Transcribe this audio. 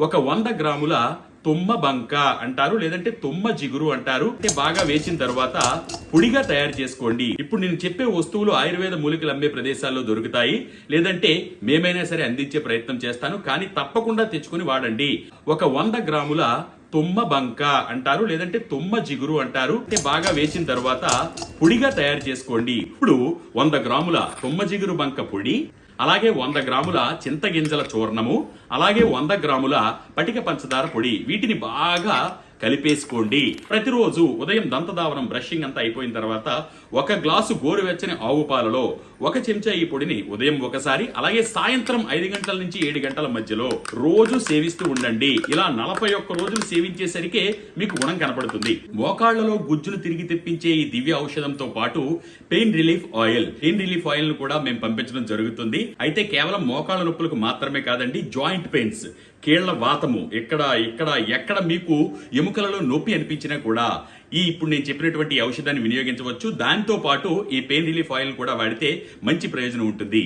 ఒక 100 గ్రాముల తుమ్మ బంక అంటారు, లేదంటే తుమ్మ జిగురు అంటారు. బాగా వేసిన తర్వాత పొడిగా తయారు చేసుకోండి. ఇప్పుడు నేను చెప్పే వస్తువులు ఆయుర్వేద మూలికలు అమ్మే ప్రదేశాల్లో దొరుకుతాయి, లేదంటే మేమైనా సరే అందించే ప్రయత్నం చేస్తాను, కానీ తప్పకుండా తెచ్చుకుని వాడండి. ఒక 100 గ్రాముల తుమ్మ బంక అంటారు, లేదంటే తుమ్మ జిగురు అంటారు. బాగా వేసిన తర్వాత పొడిగా తయారు చేసుకోండి. ఇప్పుడు 100 గ్రాముల తుమ్మ జిగురు బంక పొడి, అలాగే 100 గ్రాముల చింతగింజల చూర్ణము, అలాగే 100 గ్రాముల పటిక పంచదార పొడి, వీటిని బాగా కలిపేసుకోండి. ప్రతిరోజు ఉదయం దంతధావనం బ్రషింగ్ అంతా అయిపోయిన తర్వాత 1 గ్లాసు గోరువెచ్చని ఆవు పాలలో 1 చెంచా ఈ పొడిని ఉదయం ఒకసారి, అలాగే సాయంత్రం 5 గంటల నుంచి 7 గంటల మధ్యలో రోజు సేవిస్తూ ఉండండి. ఇలా 41 రోజులు సేవించేసరికి మీకు గుణం కనపడుతుంది. మోకాళ్లలో గుజ్జును తిరిగి తెప్పించే ఈ దివ్య ఔషధంతో పాటు పెయిన్ రిలీఫ్ ఆయిల్ ను కూడా మేము పంపించడం జరుగుతుంది. అయితే కేవలం మోకాళ్ళ నొప్పులకు మాత్రమే కాదండి, జాయింట్ పెయిన్స్, కీళ్ల వాతము, ఎక్కడ మీకు ఎముకలలో నొప్పి అనిపించినా కూడా ఇప్పుడు నేను చెప్పినటువంటి ఔషధాన్ని వినియోగించవచ్చు. దాంతో పాటు ఈ పెయిన్ రిలీఫ్ ఆయిల్ కూడా వాడితే మంచి ప్రయోజనం ఉంటుంది.